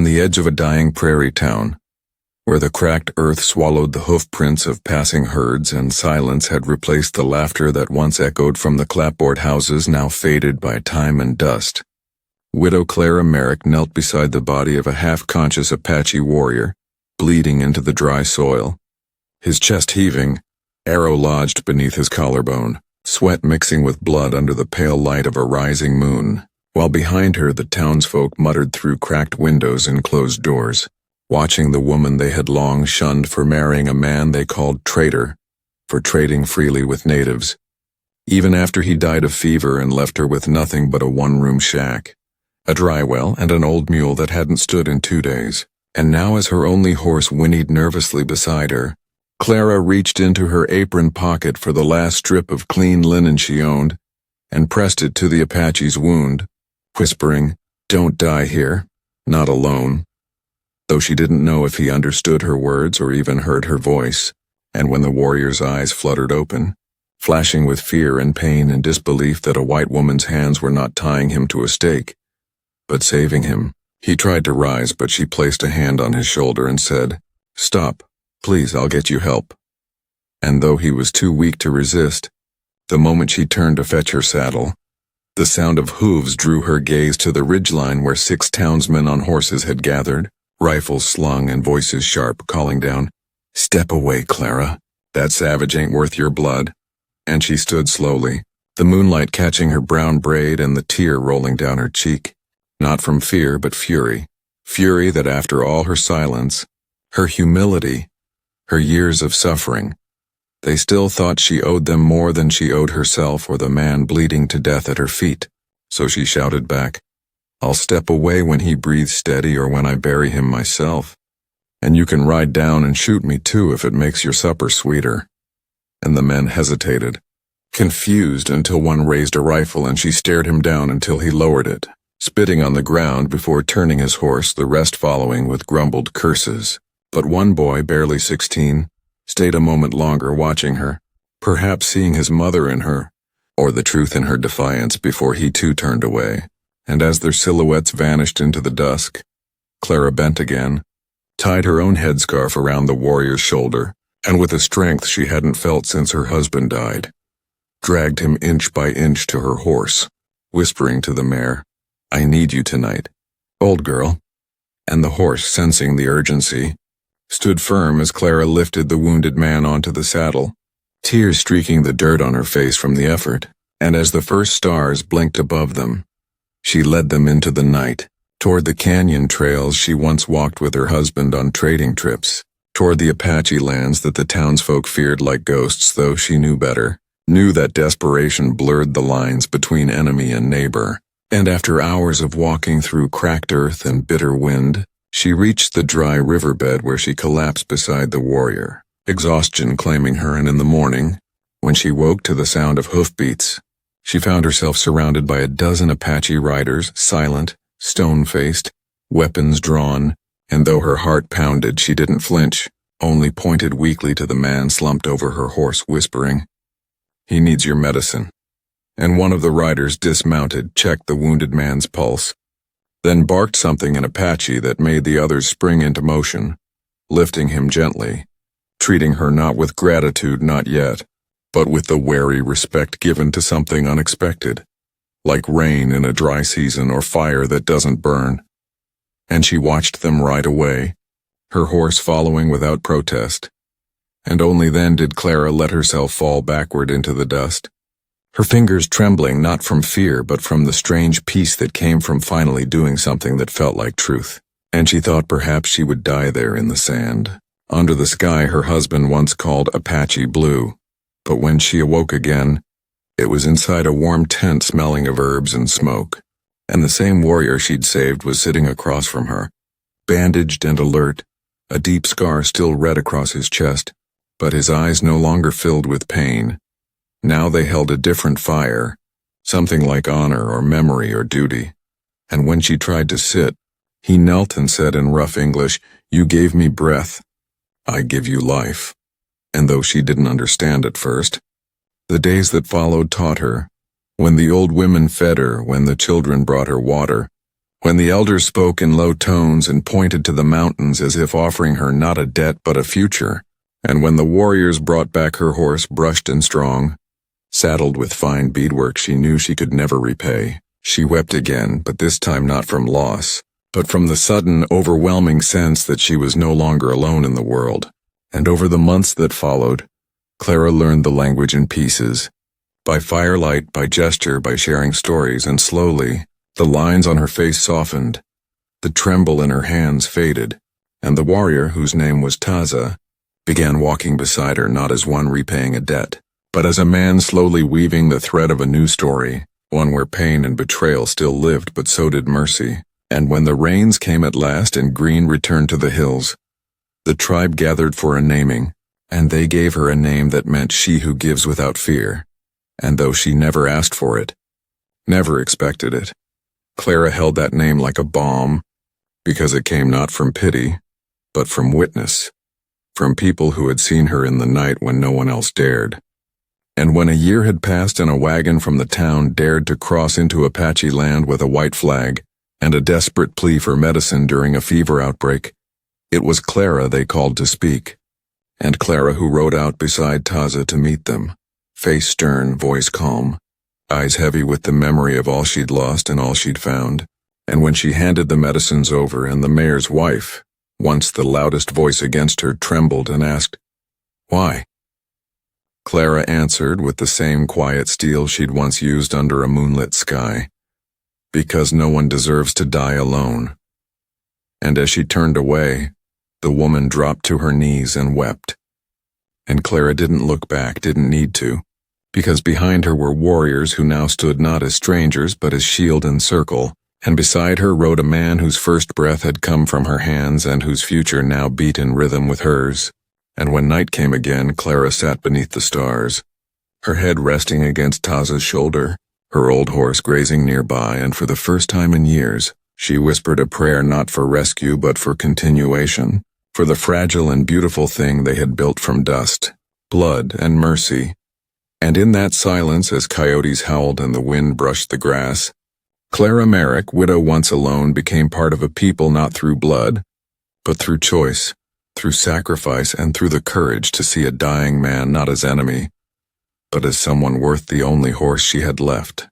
on the edge of a dying prairie town, where the cracked earth swallowed the hoof prints of passing herds and silence had replaced the laughter that once echoed from the clapboard houses now faded by time and dust. Widow Clara Merrick knelt beside the body of a half-conscious Apache warrior, bleeding into the dry soil. His chest heaving, arrow lodged beneath his collarbone, sweat mixing with blood under the pale light of a rising moon, while behind her the townsfolk muttered through cracked windows and closed doors, watching the woman they had long shunned for marrying a man they called traitor, for trading freely with natives. Even after he died of fever and left her with nothing but a one-room shack, a dry well and an old mule that hadn't stood in 2 days, and now as her only horse whinnied nervously beside her, Clara reached into her apron pocket for the last strip of clean linen she owned, and pressed it to the Apache's wound, whispering, "Don't die here, not alone," though she didn't know if he understood her words or even heard her voice, and when the warrior's eyes fluttered open, flashing with fear and pain and disbelief that a white woman's hands were not tying him to a stake, but saving him, he tried to rise, but she placed a hand on his shoulder and said, "Stop, please, I'll get you help." And though he was too weak to resist, the moment she turned to fetch her saddle, the sound of hooves drew her gaze to the ridgeline where 6 townsmen on horses had gathered, rifles slung and voices sharp, calling down, "Step away, Clara. That savage ain't worth your blood." And she stood slowly, the moonlight catching her brown braid and the tear rolling down her cheek, not from fear but fury. Fury that after all her silence, her humility, her years of suffering, they still thought she owed them more than she owed herself or the man bleeding to death at her feet. So she shouted back, "I'll step away when he breathes steady or when I bury him myself. And you can ride down and shoot me too if it makes your supper sweeter." And the men hesitated, confused until one raised a rifle and she stared him down until he lowered it, spitting on the ground before turning his horse, the rest following with grumbled curses. But one boy, barely 16, stayed a moment longer watching her, perhaps seeing his mother in her, or the truth in her defiance before he too turned away. And as their silhouettes vanished into the dusk, Clara bent again, tied her own headscarf around the warrior's shoulder, and with a strength she hadn't felt since her husband died, dragged him inch by inch to her horse, whispering to the mare, "I need you tonight, old girl." And the horse, sensing the urgency, stood firm as Clara lifted the wounded man onto the saddle, tears streaking the dirt on her face from the effort, and as the first stars blinked above them, she led them into the night, toward the canyon trails she once walked with her husband on trading trips, toward the Apache lands that the townsfolk feared like ghosts, though she knew better, knew that desperation blurred the lines between enemy and neighbor. And after hours of walking through cracked earth and bitter wind, she reached the dry riverbed where she collapsed beside the warrior, exhaustion claiming her, and in the morning, when she woke to the sound of hoofbeats, she found herself surrounded by a dozen Apache riders, silent, stone-faced, weapons drawn, and though her heart pounded, she didn't flinch, only pointed weakly to the man slumped over her horse, whispering, "He needs your medicine." And one of the riders dismounted, checked the wounded man's pulse, then barked something in Apache that made the others spring into motion, lifting him gently, treating her not with gratitude, not yet, but with the wary respect given to something unexpected, like rain in a dry season or fire that doesn't burn. And she watched them ride away, her horse following without protest, and only then did Clara let herself fall backward into the dust, her fingers trembling not from fear but from the strange peace that came from finally doing something that felt like truth. And she thought perhaps she would die there in the sand, under the sky her husband once called Apache blue. But when she awoke again, it was inside a warm tent smelling of herbs and smoke, and the same warrior she'd saved was sitting across from her, bandaged and alert, a deep scar still red across his chest, but his eyes no longer filled with pain. Now they held a different fire, something like honor or memory or duty. And when she tried to sit, he knelt and said in rough English, "You gave me breath, I give you life." And though she didn't understand at first, the days that followed taught her, when the old women fed her, when the children brought her water, When the elders spoke in low tones and pointed to the mountains as if offering her not a debt but a future, and when the warriors brought back her horse brushed and strong, saddled with fine beadwork she knew she could never repay, she wept again, but this time not from loss, but from the sudden, overwhelming sense that she was no longer alone in the world. And over the months that followed, Clara learned the language in pieces, by firelight, by gesture, by sharing stories, and slowly, the lines on her face softened, the tremble in her hands faded, and the warrior, whose name was Taza, began walking beside her not as one repaying a debt, but as a man slowly weaving the thread of a new story, one where pain and betrayal still lived but so did mercy. And when the rains came at last and green returned to the hills, the tribe gathered for a naming, and they gave her a name that meant she who gives without fear. And though she never asked for it, never expected it, Clara held that name like a balm, because it came not from pity, but from witness, from people who had seen her in the night when no one else dared. And when a year had passed and a wagon from the town dared to cross into Apache land with a white flag, and a desperate plea for medicine during a fever outbreak, it was Clara they called to speak, and Clara who rode out beside Taza to meet them, face stern, voice calm, eyes heavy with the memory of all she'd lost and all she'd found. And when she handed the medicines over and the mayor's wife, once the loudest voice against her, trembled and asked, "Why?" Clara answered with the same quiet steel she'd once used under a moonlit sky, "Because no one deserves to die alone." And as she turned away, the woman dropped to her knees and wept. And Clara didn't look back, didn't need to, because behind her were warriors who now stood not as strangers but as shield and circle, and beside her rode a man whose first breath had come from her hands and whose future now beat in rhythm with hers. And when night came again, Clara sat beneath the stars, her head resting against Taza's shoulder, her old horse grazing nearby, and for the first time in years, she whispered a prayer not for rescue but for continuation, for the fragile and beautiful thing they had built from dust, blood, and mercy. And in that silence, as coyotes howled and the wind brushed the grass, Clara Merrick, widow once alone, became part of a people not through blood, but through choice, through sacrifice, and through the courage to see a dying man not as enemy, but as someone worth the only horse she had left.